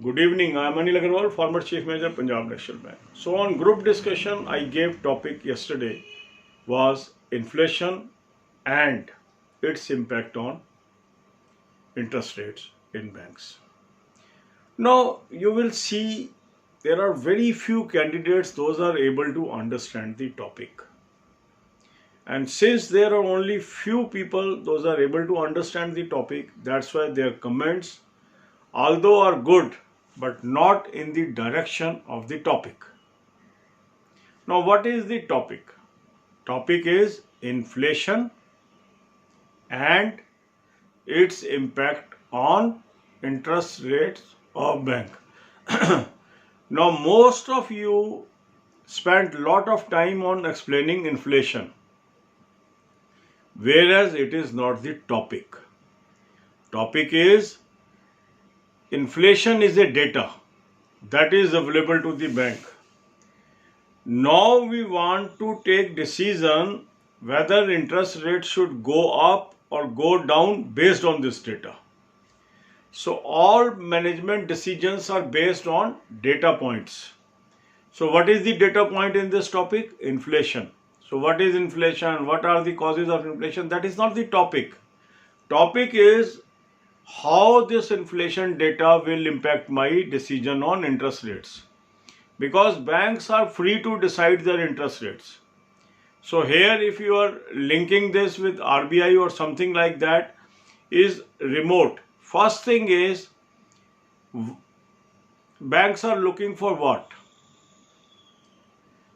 Good evening. I am Anil Agarwal, former Chief Manager, Punjab National Bank. So on group discussion, I gave topic yesterday was inflation and its impact on interest rates in banks. Now you will see there are very few candidates those are able to understand the topic. And since there are only few people those are able to understand the topic, that's why their comments, although are good, but not in the direction of the topic. Now, what is the topic? Topic is inflation and its impact on interest rates of bank. Now, most of you spent lot of time on explaining inflation, whereas it is not the topic. Topic is inflation is a data that is available to the bank. Now we want to take decision whether interest rates should go up or go down based on this data. So all management decisions are based on data points. So what is the data point in this topic? Inflation. So what is inflation? What are the causes of inflation? That is not the topic. Topic is how this inflation data will impact my decision on interest rates. Because banks are free to decide their interest rates. So here if you are linking this with RBI or something like that is remote. First thing is banks are looking for what?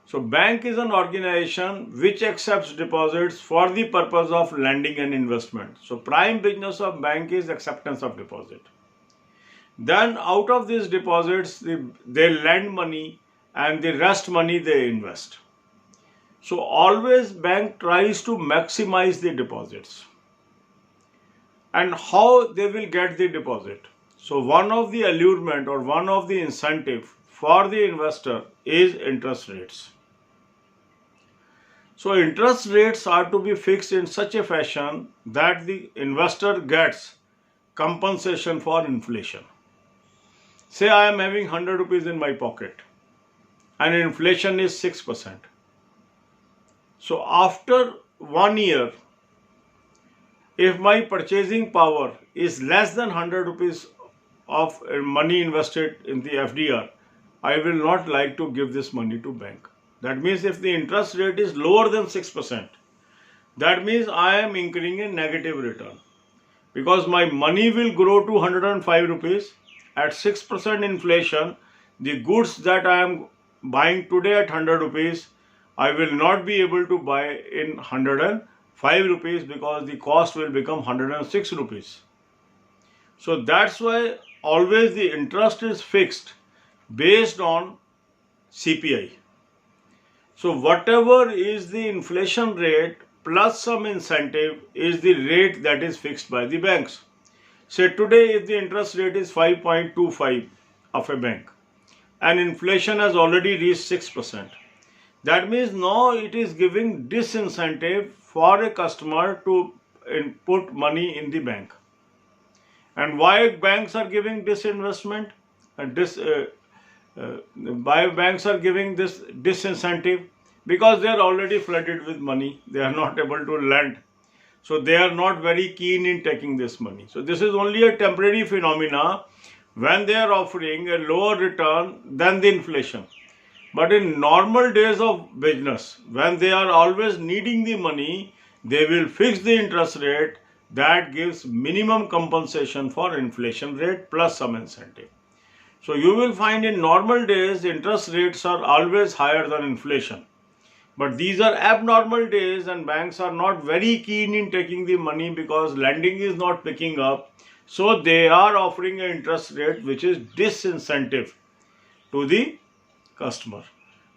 So bank is an organization which accepts deposits for the purpose of lending and investment. So prime business of bank is acceptance of deposit. Then out of these deposits, they lend money and the rest money they invest. So always bank tries to maximize the deposits. And how they will get the deposit? So one of the allurement or one of the incentive for the investor is interest rates. So interest rates are to be fixed in such a fashion that the investor gets compensation for inflation. Say I am having 100 rupees in my pocket and inflation is 6%. So after 1 year, if my purchasing power is less than 100 rupees of money invested in the FDR, I will not like to give this money to bank. That means if the interest rate is lower than 6%, that means I am incurring a negative return. Because my money will grow to 105 rupees. At 6% inflation, the goods that I am buying today at 100 rupees, I will not be able to buy in 105 rupees because the cost will become 106 rupees. So that's why always the interest is fixed based on CPI. So whatever is the inflation rate plus some incentive is the rate that is fixed by the banks. Say today if the interest rate is 5.25 of a bank and inflation has already reached 6%, that means now it is giving disincentive for a customer to put money in the bank. And why banks are giving disinvestment? Why banks are giving this disincentive? Because they are already flooded with money. They are not able to lend. So they are not very keen in taking this money. So this is only a temporary phenomena when they are offering a lower return than the inflation. But in normal days of business, when they are always needing the money, they will fix the interest rate that gives minimum compensation for inflation rate plus some incentive. So you will find in normal days, interest rates are always higher than inflation. But these are abnormal days and banks are not very keen in taking the money because lending is not picking up. So they are offering an interest rate which is disincentive to the customer.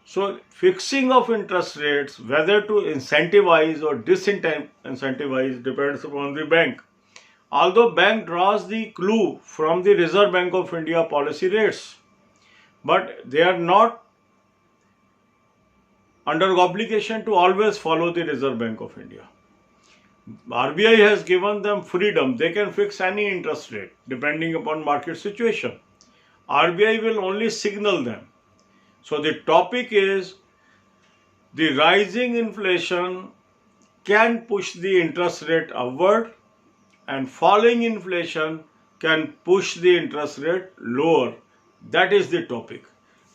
So fixing of interest rates, whether to incentivize or disincentivize depends upon the bank. Although bank draws the clue from the Reserve Bank of India policy rates, but they are not under obligation to always follow the Reserve Bank of India. RBI has given them freedom. They can fix any interest rate depending upon market situation. RBI will only signal them. So the topic is the rising inflation can push the interest rate upward and falling inflation can push the interest rate lower. That is the topic.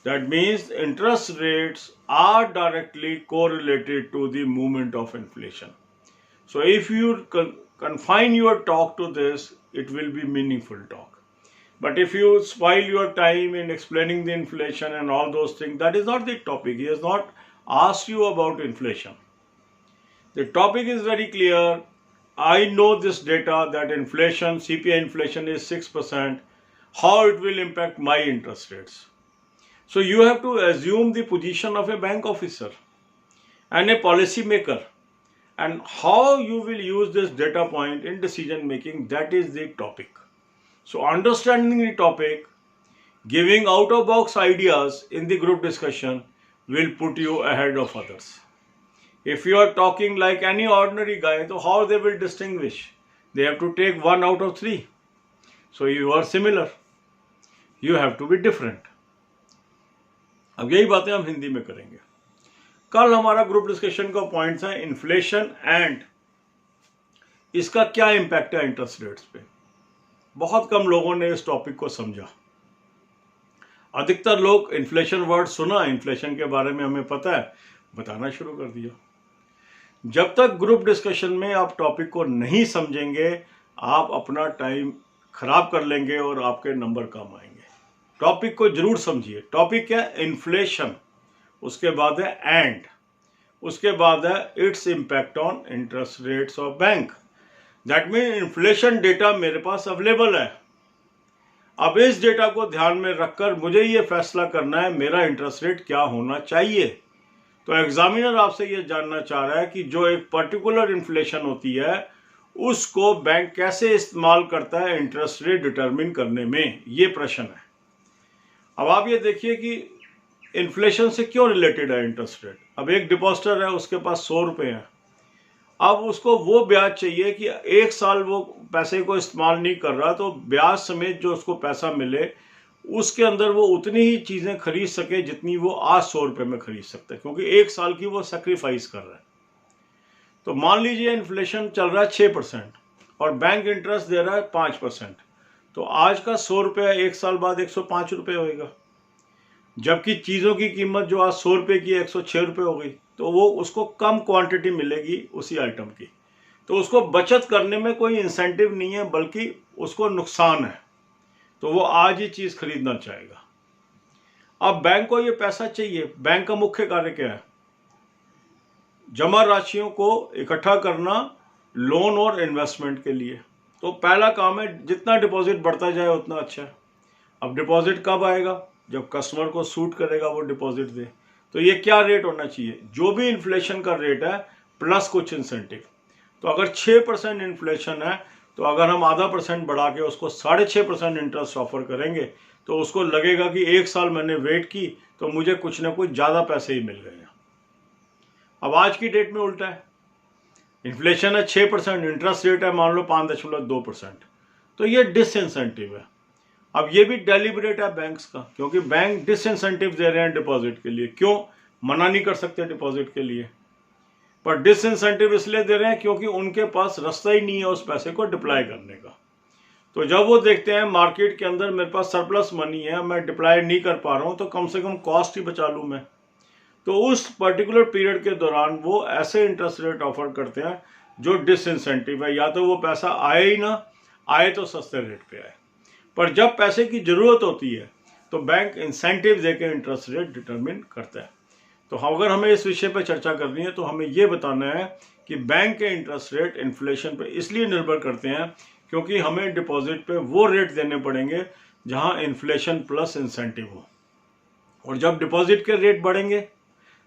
That means interest rates are directly correlated to the movement of inflation. So if you confine your talk to this, it will be meaningful talk. But if you spoil your time in explaining the inflation and all those things, that is not the topic. He has not asked you about inflation. The topic is very clear. I know this data that inflation, CPI inflation is 6%. How it will impact my interest rates? So you have to assume the position of a bank officer and a policy maker, and how you will use this data point in decision making. That is the topic. So understanding the topic, giving out of box ideas in the group discussion will put you ahead of others. If you are talking like any ordinary guy, so how they will distinguish? They have to take 1 out of 3. So you are similar. You have to be different. अब यही बातें हम हिंदी में करेंगे. कल हमारा group discussion का points है इन्फ्लेशन एंड इसका क्या इम्पैक्ट है इंटरेस्ट रेट्स पे. बहुत कम लोगों ने इस टॉपिक को समझा. अधिकतर लोग इन्फ्लेशन वर्ड सुना, इन्फ्लेशन के बारे में हमें पता है, बताना शुरू कर दिया. जब तक ग्रुप डिस्कशन में आप टॉपिक को नहीं समझेंगे, आप अपना टाइम खराब कर लेंगे और आपके नंबर कम आएंगे. टॉपिक को जरूर समझिए. टॉपिक क्या है? इन्फ्लेशन. उसके बाद है एंड. उसके बाद है its impact on interest rates of bank. That mean inflation data मेरे पास अवेलेबल है. अब इस डेटा को ध्यान में रखकर मुझे ये फैसला करना है मेरा इंटरेस्ट रेट क्या होना चाहिए. तो एग्जामिनर आपसे ये जानना चाह रहा है कि जो एक पर्टिकुलर इन्फ्लेशन होती है उसको बैंक कैसे इस्तेमाल करता है इंटरेस्ट रेट डिटरमिन करने में. ये प्रश्न है. अब आप ये देखिए कि इन्फ्लेशन से क्यों रिलेटेड है इंटरेस्ट रेट. अब एक डिपॉजिटर है, उसके पास 100 रुपये हैं. अब उसको वो ब्याज चाहिए कि 1 साल वो पैसे को इस्तेमाल नहीं कर रहा, तो ब्याज समेत जो उसको पैसा मिले उसके अंदर वो उतनी ही चीज़ें खरीद सके जितनी वो आज 100 रुपये में खरीद सकता है, क्योंकि 1 साल की वो सेक्रीफाइस कर रहा है. तो मान लीजिए इन्फ्लेशन चल रहा है 6% और बैंक इंटरेस्ट दे रहा है 5%. तो आज का 100 रुपये 1 साल बाद 105 रुपये होएगा, जबकि चीज़ों की कीमत जो आज 100 रुपये की 106 रुपये हो गई. तो वो उसको कम क्वांटिटी मिलेगी उसी आइटम की. तो उसको बचत करने में कोई इंसेंटिव नहीं है, बल्कि उसको नुकसान है. तो वो आज ही चीज़ खरीदना चाहेगा. अब बैंक को ये पैसा चाहिए. बैंक का मुख्य कार्य क्या है? जमा राशियों को इकट्ठा करना लोन और इन्वेस्टमेंट के लिए. तो पहला काम है जितना डिपॉजिट बढ़ता जाए उतना अच्छा है. अब डिपॉजिट कब आएगा? जब कस्टमर को सूट करेगा वो डिपॉजिट दे. तो ये क्या रेट होना चाहिए? जो भी इन्फ्लेशन का रेट है प्लस कुछ इंसेंटिव. तो अगर 6% इन्फ्लेशन है, तो अगर हम आधा % बढ़ा के उसको 6.5% इंटरेस्ट ऑफर करेंगे तो उसको लगेगा कि 1 साल मैंने वेट की तो मुझे कुछ ना कुछ ज़्यादा पैसे ही मिल गए. अब आज की डेट में उल्टा है. इन्फ्लेशन है 6%, इंटरेस्ट रेट है मान लो 5.2%. तो ये डिसइंसेंटिव है. अब ये भी डेलिबरेट है बैंक्स का, क्योंकि बैंक डिसइंसेंटिव दे रहे हैं डिपॉजिट के लिए. क्यों? मना नहीं कर सकते डिपॉजिट के लिए, पर डिसइंसेंटिव इसलिए दे रहे हैं क्योंकि उनके पास रास्ता ही नहीं है उस पैसे को डिप्लॉय करने का. तो जब वो देखते हैं मार्केट के अंदर मेरे पास सरप्लस मनी है, मैं डिप्लॉय नहीं कर पा रहा हूँ, तो कम से कम कॉस्ट ही बचा लूँ मैं. तो उस पर्टिकुलर पीरियड के दौरान वो ऐसे इंटरेस्ट रेट ऑफर करते हैं जो डिसइंसेंटिव है. या तो वो पैसा आए ही ना आए तो सस्ते रेट पे आए. पर जब पैसे की ज़रूरत होती है तो बैंक इंसेंटिव देकर इंटरेस्ट रेट डिटरमिन करता है. तो अगर हमें इस विषय पर चर्चा करनी है तो हमें ये बताना है कि बैंक के इंटरेस्ट रेट इन्फ्लेशन पे इसलिए निर्भर करते हैं क्योंकि हमें डिपॉजिट पे वो रेट देने पड़ेंगे जहां इन्फ्लेशन प्लस इंसेंटिव हो. और जब डिपॉजिट के रेट बढ़ेंगे,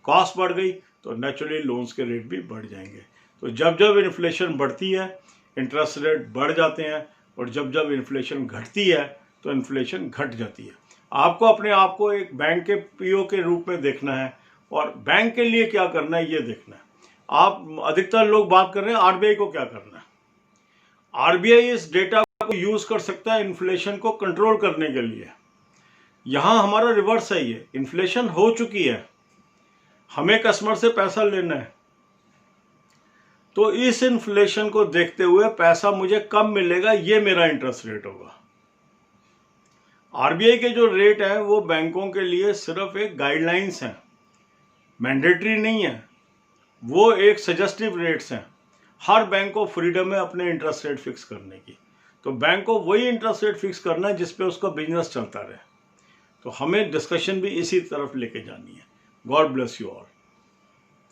कॉस्ट बढ़ गई, तो नेचुरली लोन्स के रेट भी बढ़ जाएंगे. तो जब जब इन्फ्लेशन बढ़ती है इंटरेस्ट रेट बढ़ जाते हैं, और जब जब इन्फ्लेशन घटती है तो इन्फ्लेशन घट जाती है. आपको अपने आप को एक बैंक के पीओ के रूप में देखना है और बैंक के लिए क्या करना है ये देखना है. आप अधिकतर लोग बात कर रहे हैं आरबीआई को क्या करना है. आरबीआई इस डेटा को यूज कर सकता है इन्फ्लेशन को कंट्रोल करने के लिए. यहाँ हमारा रिवर्स है, ये इन्फ्लेशन हो चुकी है, हमें कस्टमर से पैसा लेना है, तो इस इन्फ्लेशन को देखते हुए पैसा मुझे कम मिलेगा, ये मेरा इंटरेस्ट रेट होगा। आरबीआई के जो रेट हैं वो बैंकों के लिए सिर्फ एक गाइडलाइंस हैं, मैंडेटरी नहीं है, वो एक सजेस्टिव रेट्स हैं। हर बैंक को फ्रीडम है अपने इंटरेस्ट रेट फिक्स करने की, तो बैंक को वही इंटरेस्ट रेट फिक्स करना है जिस पे उसका बिजनेस चलता रहे। तो हमें डिस्कशन भी इसी तरफ लेके जानी है। God bless you all.